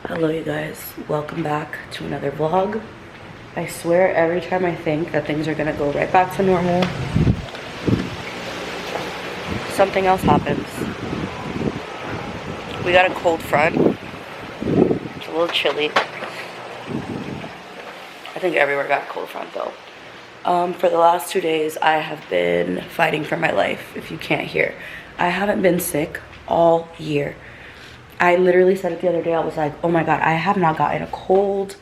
Hello you guys, welcome back to another vlog. I swear every time I think that things are gonna go right back to normal, something else happens. We got a cold front. It's a little chilly. I think everywhere got a cold front though. For the last 2 days, I have been fighting for my life, if you can't hear. I haven't been sick all year. I literally said it the other day. I was like, oh my God, I have not gotten a cold,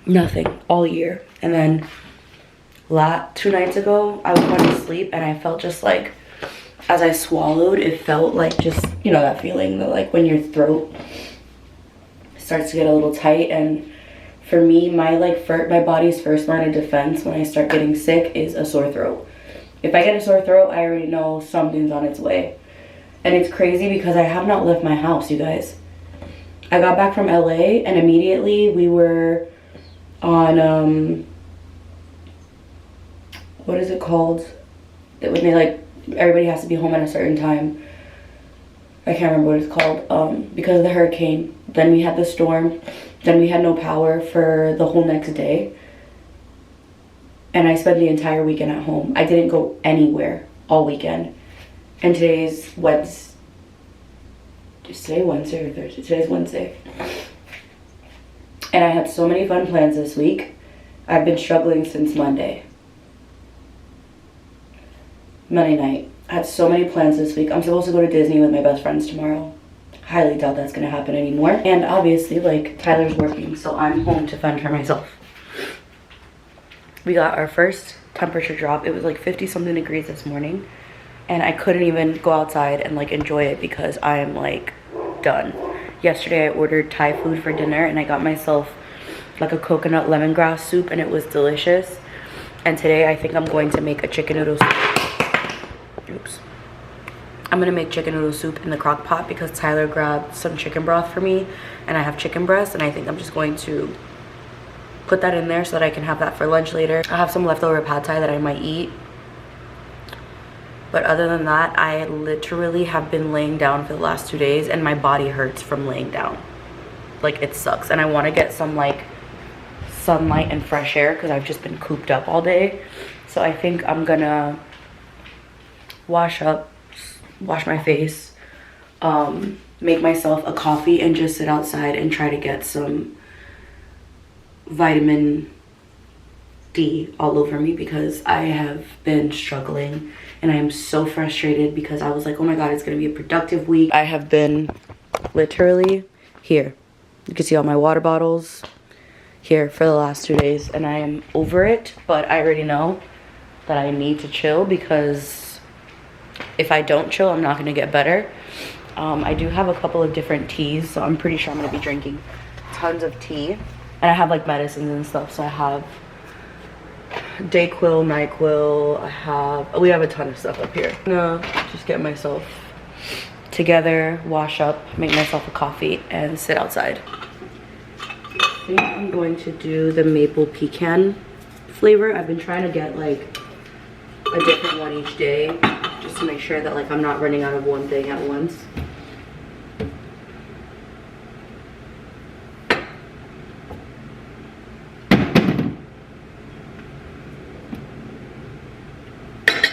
nothing all year. And then 2 nights ago, I was going to sleep and I felt just like, as I swallowed, it felt like just, you know, that feeling that like when your throat starts to get a little tight. And for me, my body's first line of defense when I start getting sick is a sore throat. If I get a sore throat, I already know something's on its way. And it's crazy because I have not left my house, you guys. I got back from LA and immediately we were on, what is it called? When they like, everybody has to be home at a certain time. I can't remember what it's called, because of the hurricane. Then we had the storm. Then we had no power for the whole next day. And I spent the entire weekend at home. I didn't go anywhere all weekend. And today's Wednesday. Is today Wednesday or Thursday? Today's Wednesday. And I had so many fun plans this week. I've been struggling since Monday night. I had so many plans this week. I'm supposed to go to Disney with my best friends tomorrow. Highly doubt that's gonna happen anymore. And obviously, like, Tyler's working, so I'm home to fend for myself. We got our first temperature drop. It was like 50 something degrees this morning. And I couldn't even go outside and like enjoy it because I am like done. Yesterday I ordered Thai food for dinner and I got myself like a coconut lemongrass soup and it was delicious. And today I think I'm going to make a chicken noodle soup. Oops. I'm gonna make chicken noodle soup in the crock pot because Tyler grabbed some chicken broth for me and I have chicken breast and I think I'm just going to put that in there so that I can have that for lunch later. I have some leftover pad thai that I might eat. But other than that, I literally have been laying down for the last 2 days and my body hurts from laying down. Like, it sucks. And I want to get some like sunlight and fresh air because I've just been cooped up all day. So I think I'm gonna wash my face, make myself a coffee and just sit outside and try to get some vitamin D all over me because I have been struggling and I am so frustrated because I was like, oh my God, it's gonna be a productive week. I have been literally here. You can see all my water bottles here for the last 2 days and I am over it, but I already know that I need to chill because if I don't chill, I'm not gonna get better. I do have a couple of different teas, so I'm pretty sure I'm gonna be drinking tons of tea. And I have like medicines and stuff, so I have Dayquil, NyQuil, we have a ton of stuff up here. I'm gonna just get myself together, wash up, make myself a coffee, and sit outside. I think I'm going to do the maple pecan flavor. I've been trying to get like a different one each day, just to make sure that like I'm not running out of one thing at once.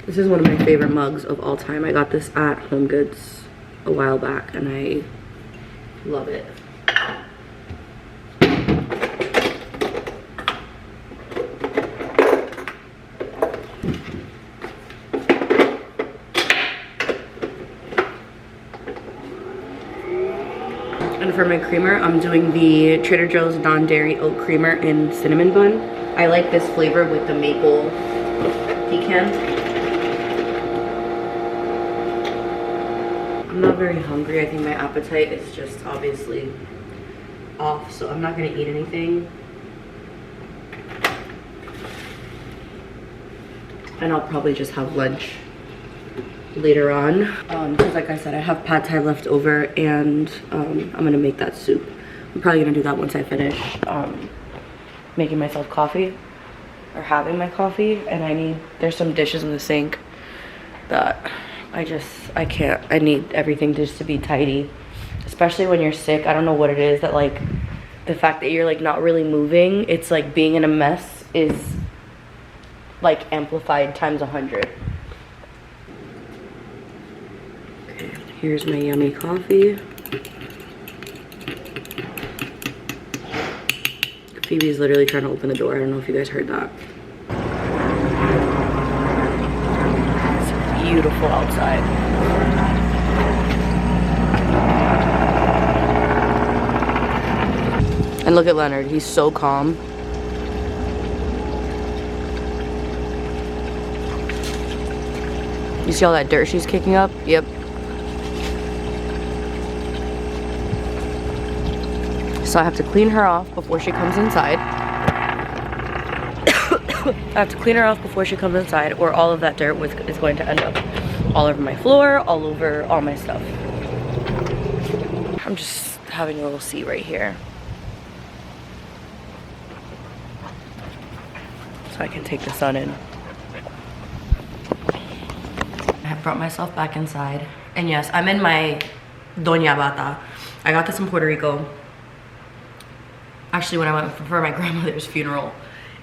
This is one of my favorite mugs of all time. I got this at Home Goods a while back and I love it. And for my creamer, I'm doing the Trader Joe's non-dairy oat creamer in cinnamon bun. I like this flavor with the maple pecan. I'm not very hungry. I think my appetite is just obviously off, so I'm not gonna eat anything. And I'll probably just have lunch later on. Because like I said, I have pad thai left over and I'm gonna make that soup. I'm probably gonna do that once I finish making myself coffee or having my coffee. And there's some dishes in the sink that I can't. I need everything just to be tidy, especially when you're sick. I don't know what it is that like the fact that you're like not really moving, it's like being in a mess is like amplified times 100. Okay, here's my yummy coffee. Phoebe's literally trying to open the door. I don't know if you guys heard that. It's beautiful outside. And look at Leonard, he's so calm. You see all that dirt she's kicking up? Yep. So I have to clean her off before she comes inside. I have to clean her off before she comes inside, or all of that dirt is going to end up all over my floor, all over all my stuff. I'm just having a little seat right here, so I can take the sun in. I have brought myself back inside. And yes, I'm in my Doña Bata. I got this in Puerto Rico. Actually, when I went for my grandmother's funeral.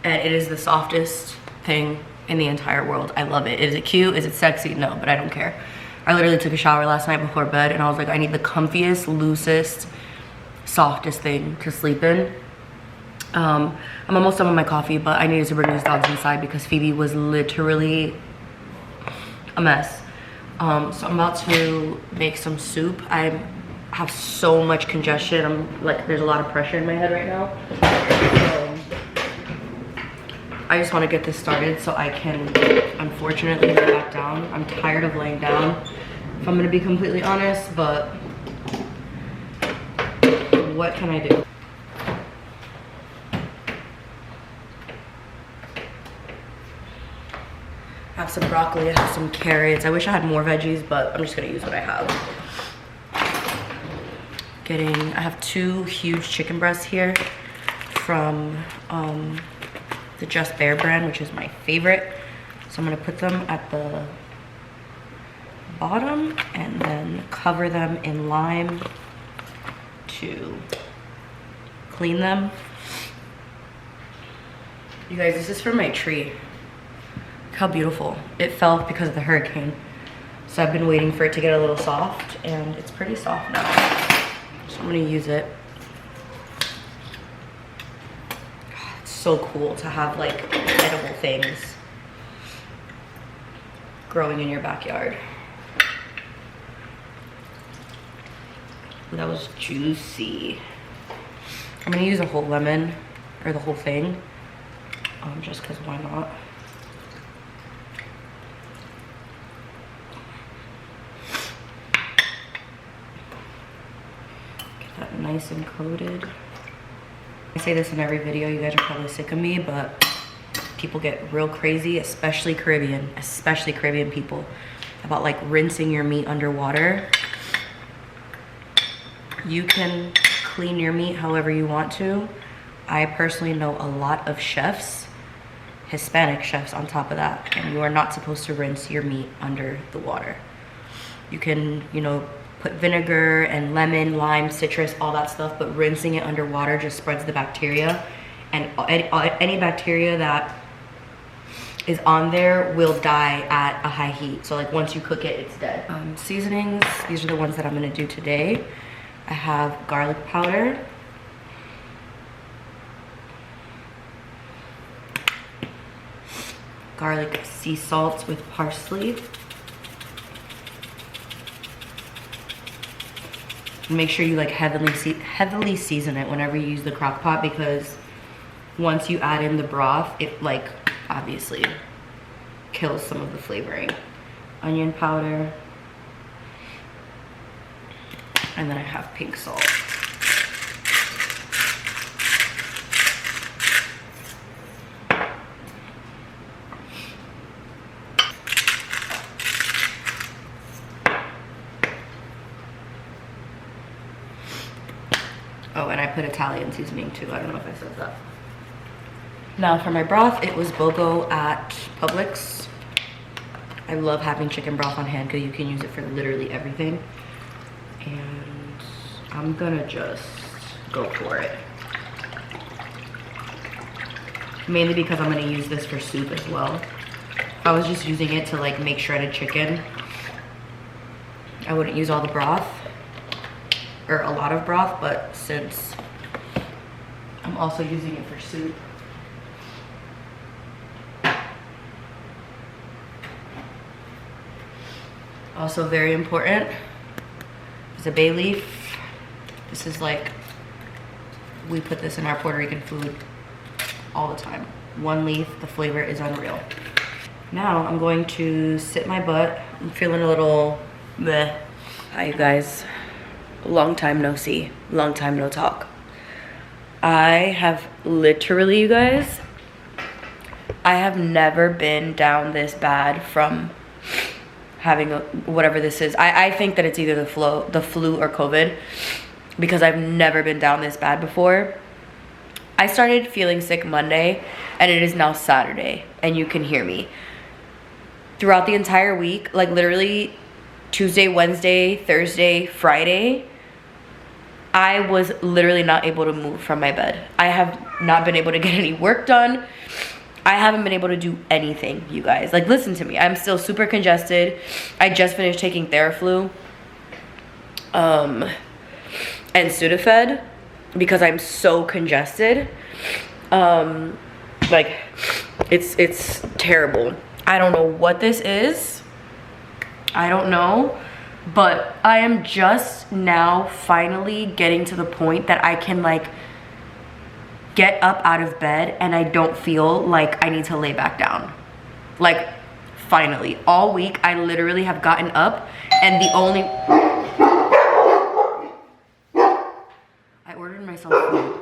And it is the softest thing in the entire world. I love it. Is it cute? Is it sexy? No, but I don't care. I literally took a shower last night before bed and I was like, I need the comfiest, loosest, softest thing to sleep in. I'm almost done with my coffee, but I needed to bring these dogs inside because Phoebe was literally a mess. So I'm about to make some soup. I have so much congestion. I'm like, there's a lot of pressure in my head right now. I just want to get this started so I can, unfortunately, lay back down. I'm tired of laying down, if I'm going to be completely honest, but what can I do? I have some broccoli, I have some carrots. I wish I had more veggies, but I'm just going to use what I have. I have 2 huge chicken breasts here from the Just Bare brand, which is my favorite. So I'm gonna put them at the bottom and then cover them in lime to clean them. You guys, this is from my tree. Look how beautiful. It fell because of the hurricane. So I've been waiting for it to get a little soft, and it's pretty soft now. So I'm gonna use it. It's so cool to have like edible things growing in your backyard. That was juicy. I'm gonna use a whole lemon, or the whole thing, just because why not? Get that nice and coated. I say this in every video, you guys are probably sick of me, but people get real crazy, especially Caribbean people, about like rinsing your meat underwater. You can clean your meat however you want to. I personally know a lot of chefs, Hispanic chefs on top of that, and you are not supposed to rinse your meat under the water. You can, you know, put vinegar and lemon, lime, citrus, all that stuff, but rinsing it underwater just spreads the bacteria, and any bacteria that is on there will die at a high heat. So like once you cook it, it's dead. Seasonings, these are the ones that I'm gonna do today. I have garlic powder, garlic sea salt with parsley. Make sure you like heavily season it whenever you use the crock pot, because once you add in the broth, it like obviously kills some of the flavoring. Onion powder. And then I have pink salt. Oh, and I put Italian seasoning too. I don't know if I said that. Now for my broth, it was Bogo at Publix. I love having chicken broth on hand because you can use it for literally everything. And I'm gonna just go for it. Mainly because I'm gonna use this for soup as well. If I was just using it to like make shredded chicken, I wouldn't use all the broth or a lot of broth, but since I'm also using it for soup. Also very important is a bay leaf. This is like, we put this in our Puerto Rican food all the time. One leaf, the flavor is unreal. Now I'm going to sit my butt. I'm feeling a little meh. Hi you guys, long time no see, long time no talk. I have literally, you guys, I have never been down this bad from having whatever this is. I think that it's either the flu or COVID, because I've never been down this bad before. I started feeling sick Monday and it is now Saturday and you can hear me. Throughout the entire week, like literally Tuesday, Wednesday, Thursday, Friday, I was literally not able to move from my bed. I have not been able to get any work done. I haven't been able to do anything, you guys. Like, listen to me. I'm still super congested. I just finished taking Theraflu and Sudafed because I'm so congested. Like, it's terrible. I don't know what this is. I don't know. But I am just now finally getting to the point that I can, like, get up out of bed and I don't feel like I need to lay back down. Like, finally. All week, I literally have gotten up and the only... I ordered myself food.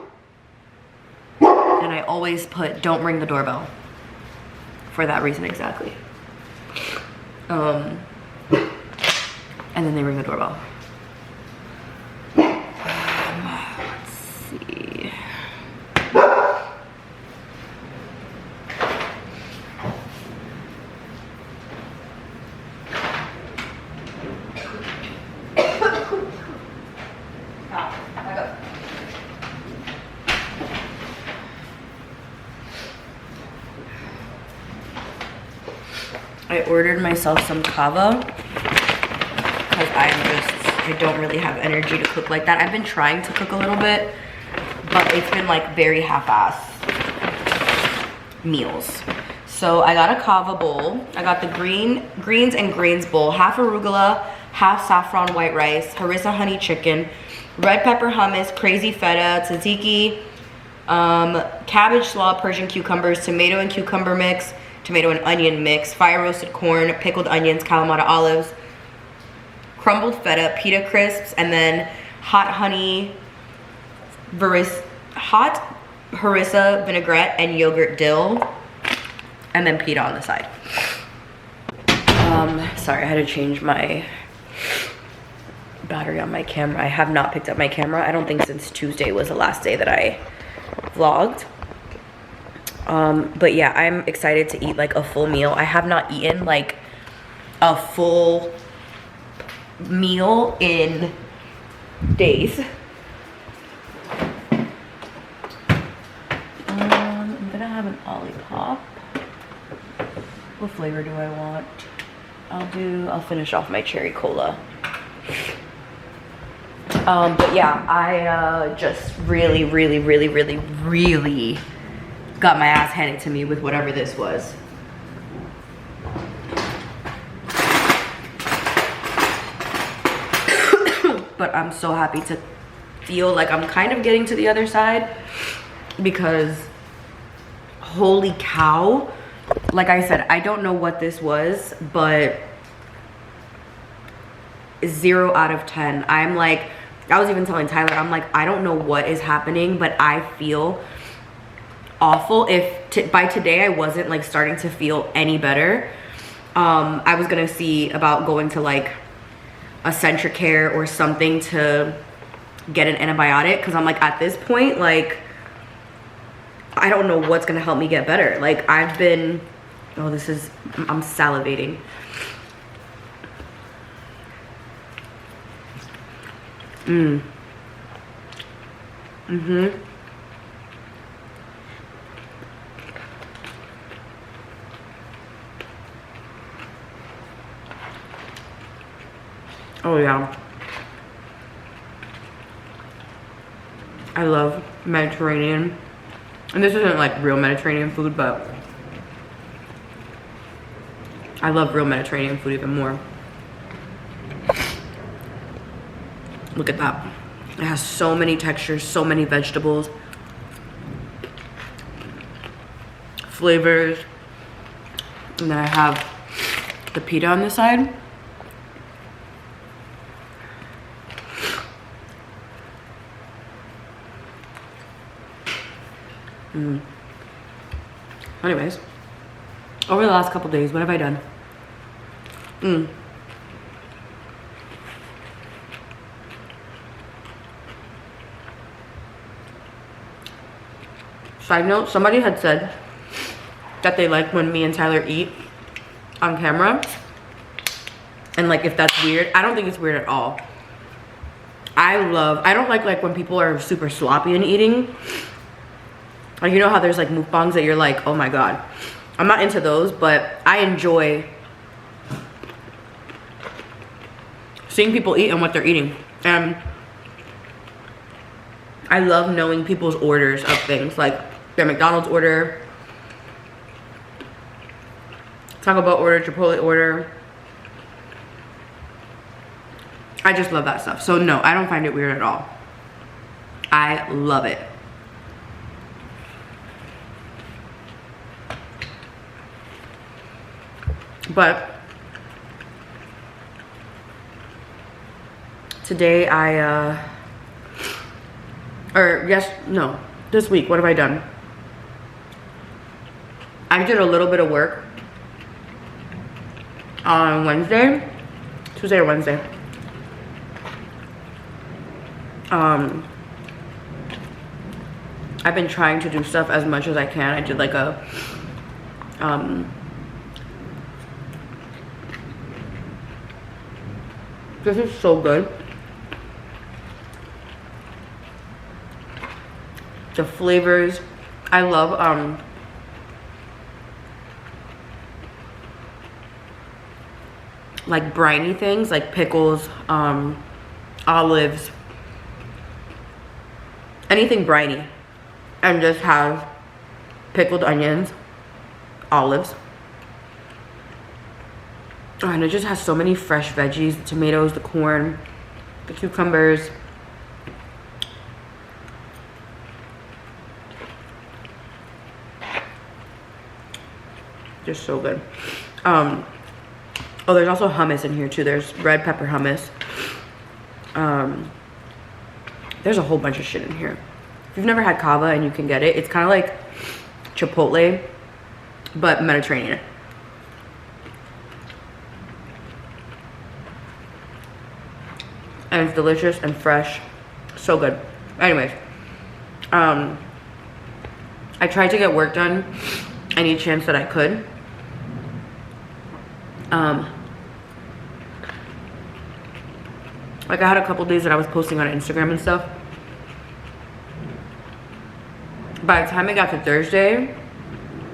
And I always put, don't ring the doorbell. For that reason exactly. And then they ring the doorbell. Let's see. I ordered myself some kava because I don't really have energy to cook like that. I've been trying to cook a little bit, but it's been like very half-ass meals. So I got a kava bowl. I got the greens and grains bowl, half arugula, half saffron white rice, harissa honey chicken, red pepper hummus, crazy feta, tzatziki, cabbage slaw, Persian cucumbers, tomato and cucumber mix, tomato and onion mix, fire roasted corn, pickled onions, Kalamata olives, crumbled feta, pita crisps, and then hot harissa vinaigrette and yogurt dill, and then pita on the side. Sorry, I had to change my battery on my camera. I have not picked up my camera. I don't think since Tuesday was the last day that I vlogged. But yeah, I'm excited to eat like a full meal. I have not eaten like a full meal in days. I'm gonna have an Olipop. What flavor do I want? I'll finish off my cherry cola. But yeah, I just really got my ass handed to me with whatever this was. But I'm so happy to feel like I'm kind of getting to the other side, because holy cow, like I said, I don't know what this was, but 0 out of 10. I'm like, I was even telling Tyler, I'm like, I don't know what is happening, but I feel awful. If by today I wasn't like starting to feel any better, I was gonna see about going to like a Centricare or something to get an antibiotic, because I'm like, at this point, like, I don't know what's gonna help me get better. Like, I've been, oh, this is, I'm salivating. Oh yeah. I love Mediterranean. And this isn't like real Mediterranean food, but I love real Mediterranean food even more. Look at that. It has so many textures, so many vegetables, flavors. And then I have the pita on this side. Anyways, over the last couple days, what have I done? Side note, somebody had said that they like when me and Tyler eat on camera. And like if that's weird, I don't think it's weird at all. I don't like when people are super sloppy in eating. Like, you know how there's like mukbangs that you're like, oh my god. I'm not into those, but I enjoy seeing people eat and what they're eating. And I love knowing people's orders of things, like their McDonald's order, Taco Bell order, Chipotle order. I just love that stuff. So no, I don't find it weird at all. I love it. But today this week, what have I done? I did a little bit of work on Tuesday or Wednesday. I've been trying to do stuff as much as I can. I did like a this is so good. The flavors, I love like briny things like pickles, olives, anything briny, and just have pickled onions, olives. Oh, and it just has so many fresh veggies, the tomatoes, the corn, the cucumbers. Just so good. Oh, there's also hummus in here too. There's red pepper hummus. There's a whole bunch of shit in here. If you've never had kava and you can get it, it's kind of like Chipotle, but Mediterranean. And it's delicious and fresh. So good. Anyways, I tried to get work done any chance that I could. Like I had a couple days that I was posting on Instagram and stuff. By the time it got to Thursday,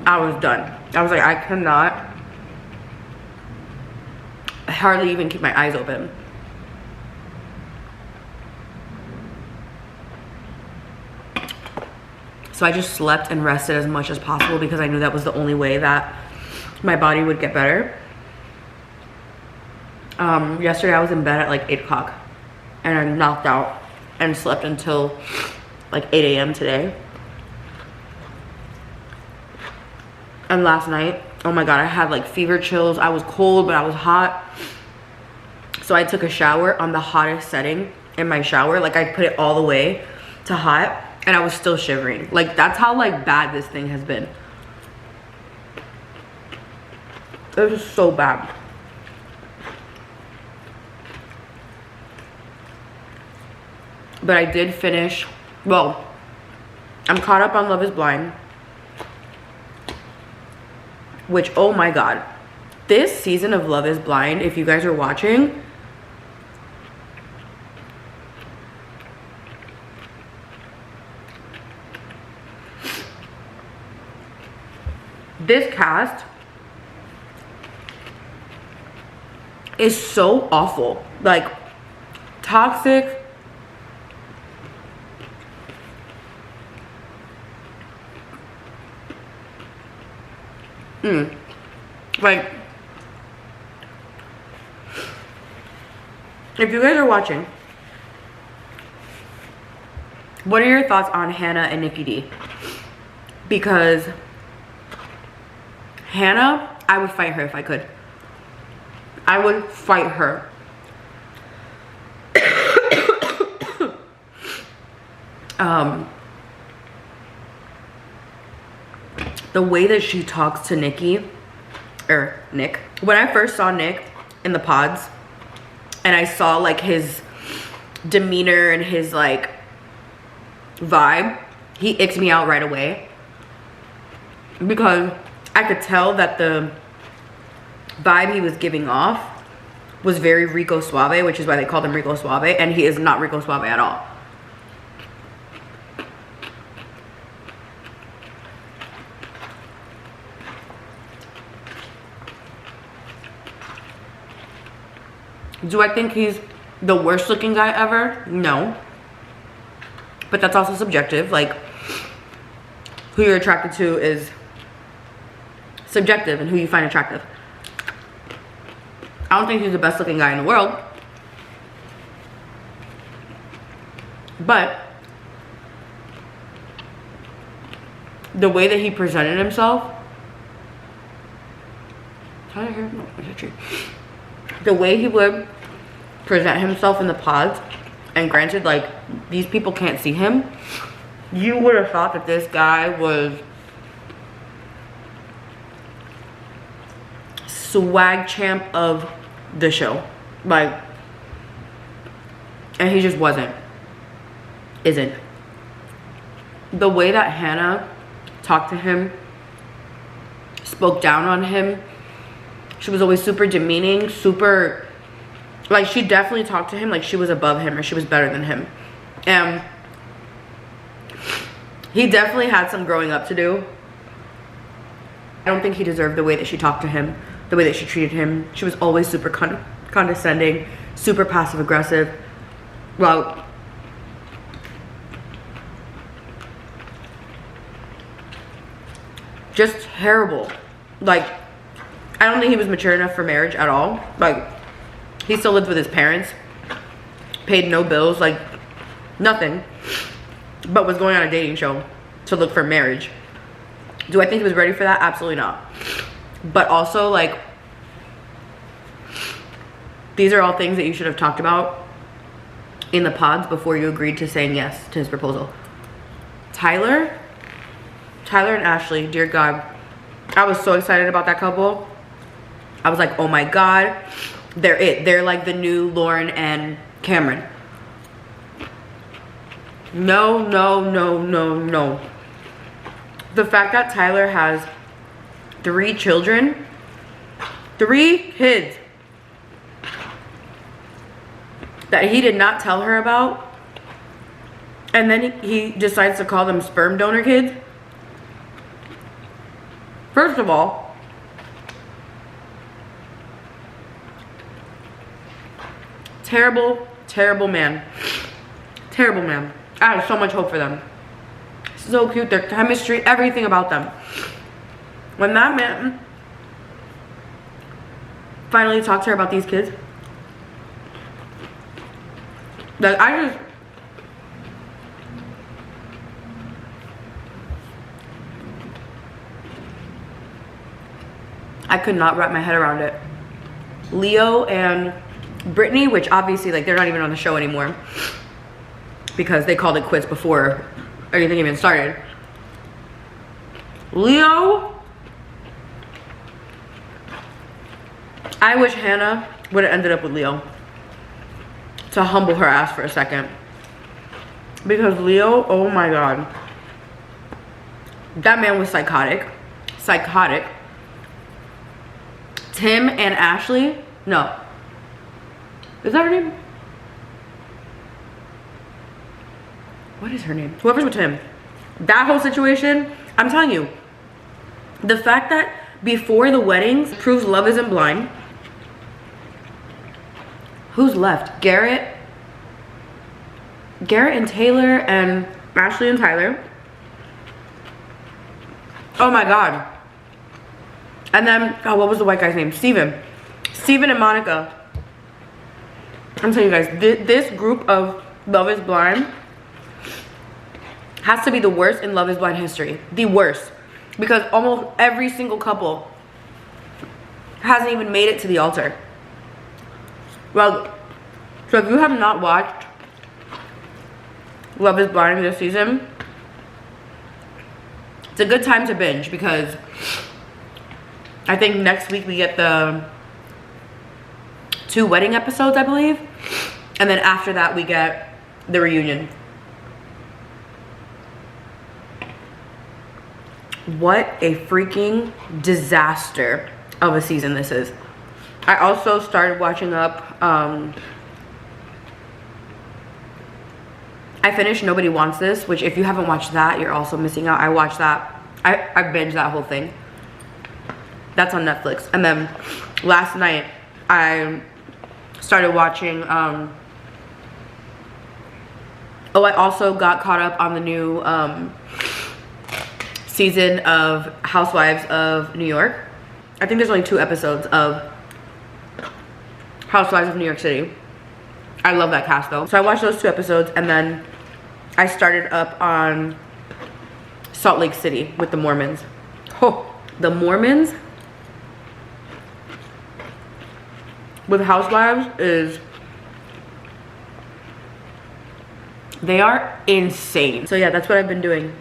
I was done. I was like, I cannot hardly even keep my eyes open. So I just slept and rested as much as possible because I knew that was the only way that my body would get better. Yesterday I was in bed at like 8 o'clock and I knocked out and slept until like 8 a.m. today. And last night, oh my god, I had like fever chills. I was cold, but I was hot. So I took a shower on the hottest setting in my shower. Like I put it all the way to hot and I was still shivering. Like that's how like bad this thing has been. It was so bad. But I did finish, well, I'm caught up on Love is Blind. Which, oh my god. This season of Love is Blind, if you guys are watching, this cast is so awful. Like, toxic. Like, if you guys are watching, what are your thoughts on Hannah and Nikki D? Because Hannah, I would fight her if I could. I would fight her. The way that she talks to Nick. When I first saw Nick in the pods and I saw like his demeanor and his like vibe, he icked me out right away. Because I could tell that the vibe he was giving off was very Rico Suave, which is why they called him Rico Suave, and he is not Rico Suave at all. Do I think he's the worst looking guy ever? No. But that's also subjective. Like, who you're attracted to is subjective, and who you find attractive. I don't think he's the best looking guy in the world. But the way that he presented himself. The way he would present himself in the pods, and granted, like, these people can't see him, you would have thought that this guy was swag champ of the show. Like, and he just isn't. The way that Hannah talked to him, spoke down on him, she was always super demeaning, super, like, she definitely talked to him like she was above him or she was better than him. And he definitely had some growing up to do. I don't think he deserved the way that she talked to him, the way that she treated him. She was always super condescending, super passive aggressive. Well, just terrible. Like, I don't think he was mature enough for marriage at all. Like, he still lived with his parents, paid no bills, like nothing, but was going on a dating show to look for marriage. Do I think he was ready for that? Absolutely not. But also, like, these are all things that you should have talked about in the pods before you agreed to saying yes to his proposal. Tyler and Ashley, dear God, I was so excited about that couple. I was like, oh my God, they're it. They're like the new Lauren and Cameron. No, no, no, no, no. The fact that Tyler has 3 children, 3 kids, that he did not tell her about, and then he decides to call them sperm donor kids. First of all, terrible man. Terrible man. I have so much hope for them. So cute, their chemistry, everything about them. When that man finally talked to her about these kids, like, I could not wrap my head around it. Leo and Brittany, which obviously, like, they're not even on the show anymore because they called it quits before anything even started. Leo, I wish Hannah would have ended up with Leo to humble her ass for a second, because Leo, oh my God, that man was psychotic. Tim and Ashley, no, is that her name? What is her name? Whoever's with Tim, that whole situation, I'm telling you, The fact that before the weddings proves love isn't blind. Who's left? Garrett and Taylor and Ashley and Tyler. Oh my god. And then, oh, what was the white guy's name? Steven and Monica. I'm telling you guys, this group of Love is Blind has to be the worst in Love is Blind history. The worst. Because almost every single couple hasn't even made it to the altar. Well, so if you have not watched Love is Blind this season, it's a good time to binge, because I think next week we get the 2 wedding episodes, I believe. And then after that we get the reunion. What a freaking disaster of a season this is. I also started watching up, I finished Nobody Wants This, which if you haven't watched that, you're also missing out. I watched that. I binged that whole thing. That's on Netflix. And then last night I started watching, I also got caught up on the new season of Housewives of New York. I think there's only 2 episodes of Housewives of New York City. I love that cast though. So I watched those 2 episodes, and then I started up on Salt Lake City with the Mormons. Oh, the Mormons with Housewives they are insane. So yeah, that's what I've been doing.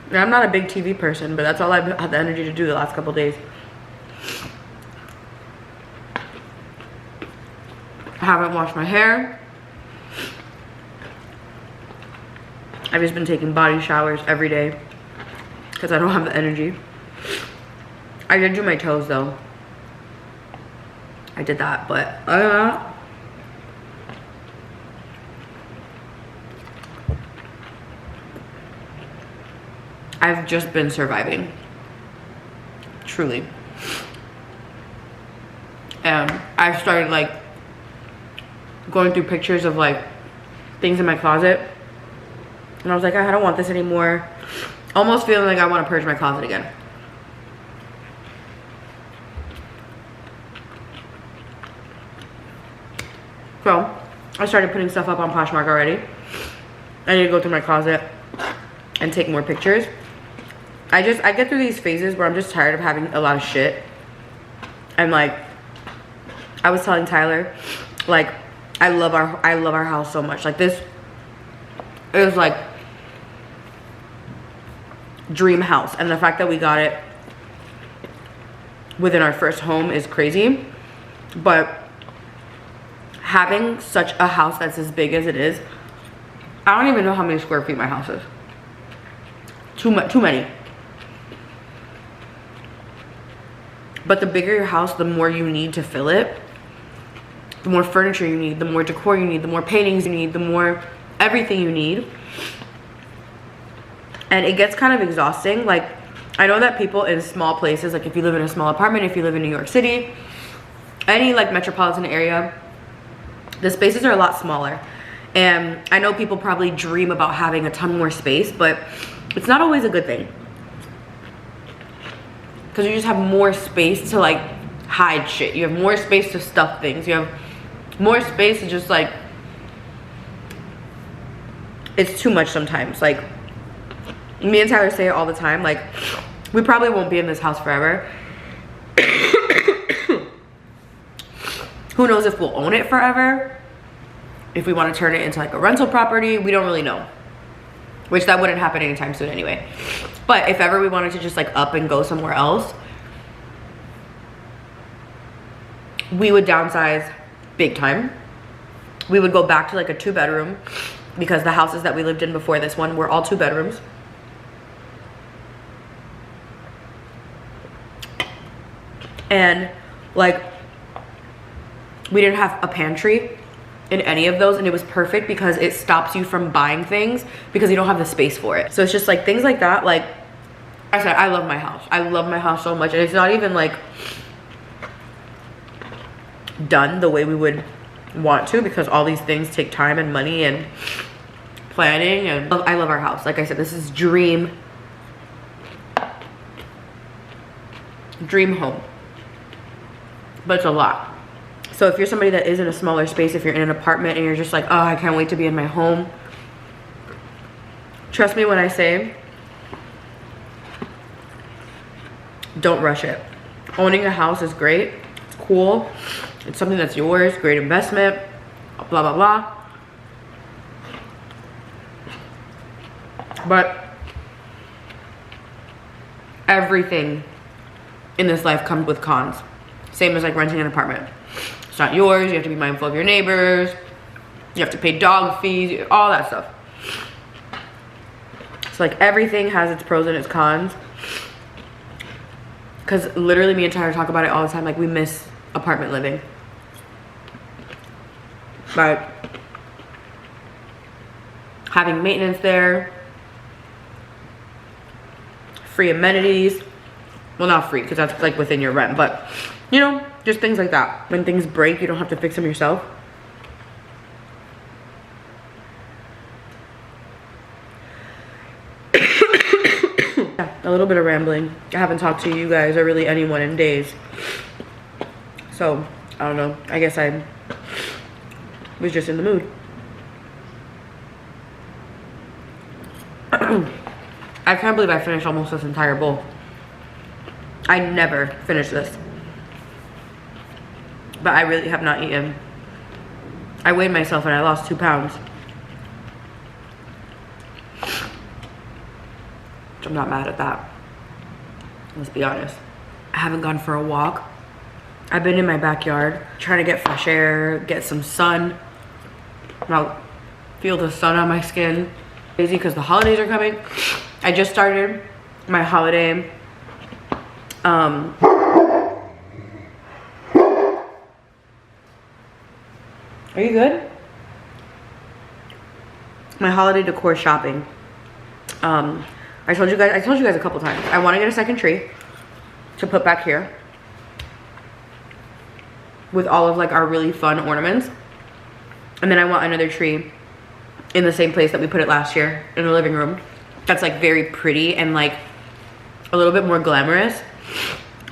And I'm not a big TV person, but that's all I've had the energy to do the last couple days. I haven't washed my hair. I've just been taking body showers every day because I don't have the energy. I did do my toes though. I did that, but I've just been surviving, truly. And I've started like going through pictures of like things in my closet, and I was like, I don't want this anymore. Almost feeling like I want to purge my closet again. So I started putting stuff up on Poshmark already. I need to go through my closet and take more pictures. I get through these phases where I'm just tired of having a lot of shit. And like, I was telling Tyler, like, I love our house so much. Like this, it was like dream house. And the fact that we got it within our first home is crazy. But having such a house that's as big as it is, I don't even know how many square feet my house is. Too many. But the bigger your house, the more you need to fill it. The more furniture you need, the more decor you need, the more paintings you need, the more everything you need. And it gets kind of exhausting. Like, I know that people in small places, like if you live in a small apartment, if you live in New York City, any like metropolitan area, the spaces are a lot smaller. And I know people probably dream about having a ton more space, but it's not always a good thing. Because you just have more space to like hide shit. You have more space to stuff things. You have more space to just like, it's too much sometimes. Like, me and Tyler say it all the time, like, we probably won't be in this house forever. Who knows if we'll own it forever? If we want to turn it into like a rental property, we don't really know. Which that wouldn't happen anytime soon anyway. But if ever we wanted to just like up and go somewhere else, we would downsize big time. We would go back to like a 2-bedroom, because the houses that we lived in before this one were all 2 bedrooms. And like, we didn't have a pantry in any of those, and it was perfect because it stops you from buying things because you don't have the space for it. So it's just like things like that, like I said, I love my house. I love my house so much. And it's not even like done the way we would want to, because all these things take time and money and planning. And I love our house. Like I said, this is dream home, but it's a lot. So if you're somebody that is in a smaller space, if you're in an apartment and you're just like, oh, I can't wait to be in my home, trust me when I say, don't rush it. Owning a house is great. It's cool. It's something that's yours. Great investment. Blah, blah, blah. But everything in this life comes with cons. Same as like renting an apartment. It's not yours. You have to be mindful of your neighbors. You have to pay dog fees. All that stuff. So like everything has its pros and its cons. Because literally me and Tyler talk about it all the time. Like, we miss apartment living. But having maintenance there, free amenities. Well, not free, because that's like within your rent. But, you know, just things like that. When things break, you don't have to fix them yourself. A little bit of rambling. I haven't talked to you guys or really anyone in days. So, I don't know. I guess I was just in the mood. I can't believe I finished almost this entire bowl. I never finish this. But I really have not eaten. I weighed myself and I lost 2 pounds. I'm not mad at that. Let's be honest. I haven't gone for a walk. I've been in my backyard trying to get fresh air, get some sun. Now, feel the sun on my skin. Crazy because the holidays are coming. I just started my holiday. Are you good? My holiday decor shopping. I told you guys a couple times. I want to get a second tree to put back here with all of like our really fun ornaments. And then I want another tree in the same place that we put it last year in the living room. That's like very pretty and like a little bit more glamorous.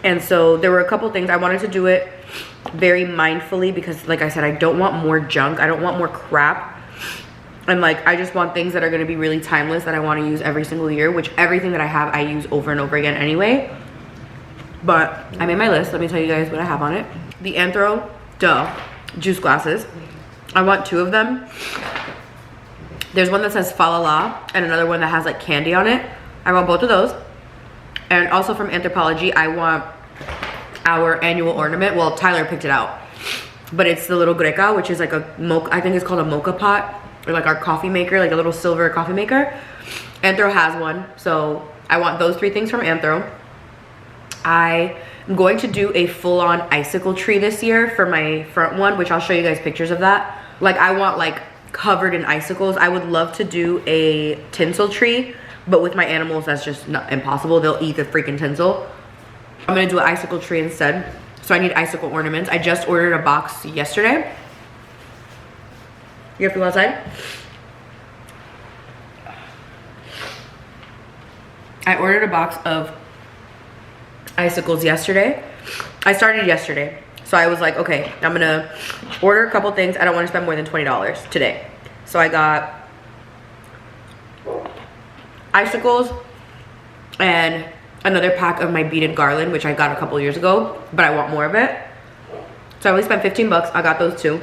And so there were a couple things. I wanted to do it very mindfully because like I said, I don't want more junk. I don't want more crap. And like, I just want things that are gonna be really timeless that I wanna use every single year, which everything that I have, I use over and over again anyway. But I made my list. Let me tell you guys what I have on it. The Anthro juice glasses. I want 2 of them. There's one that says Fa La La and another one that has like candy on it. I want both of those. And also from Anthropologie, I want our annual ornament. Well, Tyler picked it out. But it's the little greca, which is like a mocha, I think it's called a mocha pot. Or like our coffee maker, like a little silver coffee maker. Anthro has one, so I want those 3 things from Anthro. I am going to do a full-on icicle tree this year for my front one, which I'll show you guys pictures of that. Like, I want like covered in icicles. I would love to do a tinsel tree, but with my animals, that's just not impossible. They'll eat the freaking tinsel. I'm gonna do an icicle tree instead. So I need icicle ornaments. I just ordered a box yesterday. You have to go outside? I ordered a box of icicles yesterday. I started yesterday. So I was like, okay, I'm gonna order a couple things. I don't wanna spend more than $20 today. So I got icicles and another pack of my beaded garland, which I got a couple years ago, but I want more of it. So I only spent 15 bucks. I got those 2.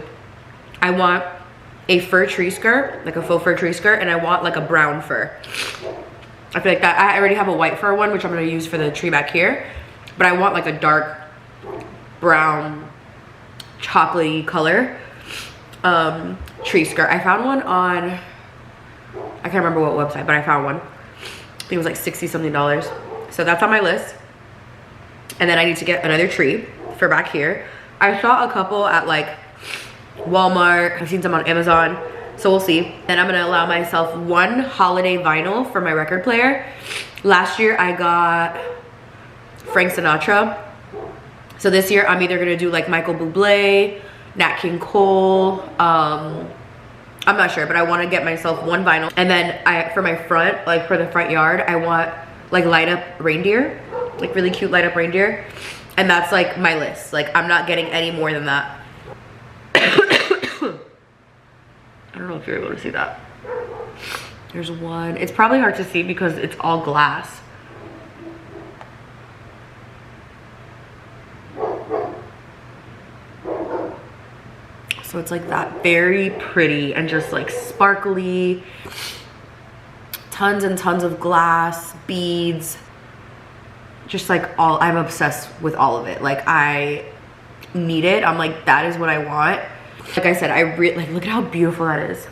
I want a fur tree skirt, like a faux fur tree skirt, and I want like a brown fur. I feel like that, I already have a white fur one, which I'm gonna use for the tree back here, but I want like a dark brown chocolatey color tree skirt. I found one on, I can't remember what website, but I found one. I think it was like 60 something dollars. So that's on my list. And then I need to get another tree for back here. I saw a couple at like Walmart. I've seen some on Amazon. So we'll see. Then I'm gonna allow myself one holiday vinyl for my record player. Last year I got Frank Sinatra. So this year I'm either gonna do like Michael Bublé, Nat King Cole, I'm not sure, but I want to get myself one vinyl. And then for my front, like for the front yard, I want like light up reindeer, like really cute light up reindeer. And that's like my list. Like I'm not getting any more than that. I don't know if you're able to see that. There's one. It's probably hard to see because it's all glass. So it's like that, very pretty and just like sparkly, tons and tons of glass, beads, just like all, I'm obsessed with all of it. Like I need it. I'm like, that is what I want. Like I said, like, look at how beautiful that is.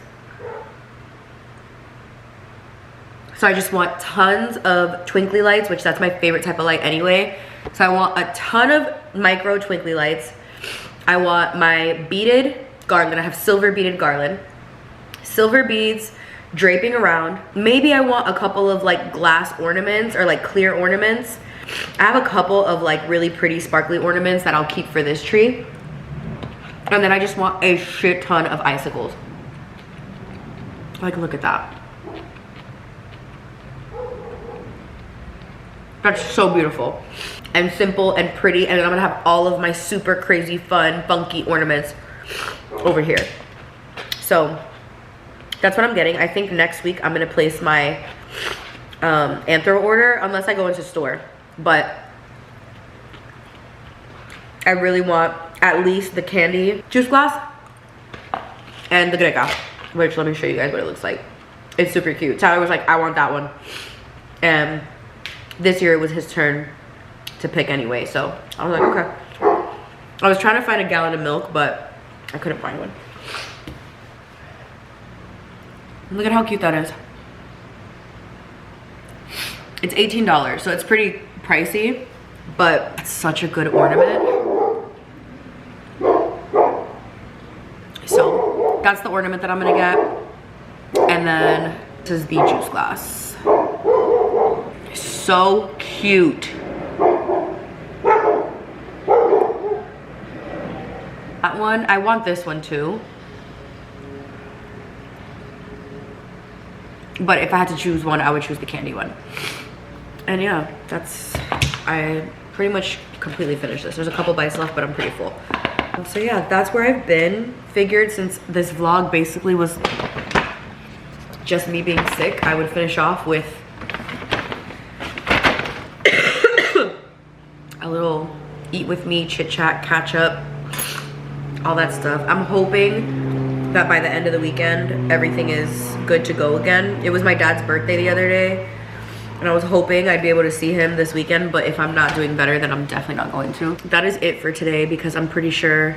So I just want tons of twinkly lights, which that's my favorite type of light anyway. So I want a ton of micro twinkly lights. I want my beaded garland. I have silver beaded garland, silver beads draping around. Maybe I want a couple of like glass ornaments or like clear ornaments. I have a couple of like really pretty sparkly ornaments that I'll keep for this tree. And then I just want a shit ton of icicles. Like, look at that. That's so beautiful and simple and pretty. And then I'm gonna have all of my super crazy fun funky ornaments over here. So that's what I'm getting. I think next week I'm gonna place my anthro order unless I go into store, but I really want at least the candy juice glass and the greca, which let me show you guys what it looks like. It's super cute. Tyler was like, I want that one, and this year it was his turn to pick anyway, so I was like, okay. I was trying to find a gallon of milk, but I couldn't find one. Look at how cute that is. It's $18, so it's pretty pricey, but it's such a good ornament. So that's the ornament that I'm gonna get. And then this is the juice glass. So cute. That one, I want this one too. But if I had to choose one, I would choose the candy one. And yeah, I pretty much completely finished this. There's a couple bites left, but I'm pretty full. So yeah, that's where I've been. Figured since this vlog basically was just me being sick, I would finish off with a little eat with me, chit chat, catch up, all that stuff. I'm hoping that by the end of the weekend, everything is good to go again. It was my dad's birthday the other day, and I was hoping I'd be able to see him this weekend, but if I'm not doing better, then I'm definitely not going to. That is it for today, because I'm pretty sure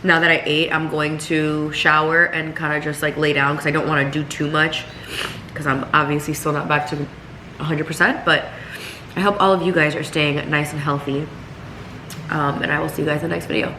now that I ate, I'm going to shower and kind of just like lay down, because I don't want to do too much, because I'm obviously still not back to 100%, but I hope all of you guys are staying nice and healthy, and I will see you guys in the next video.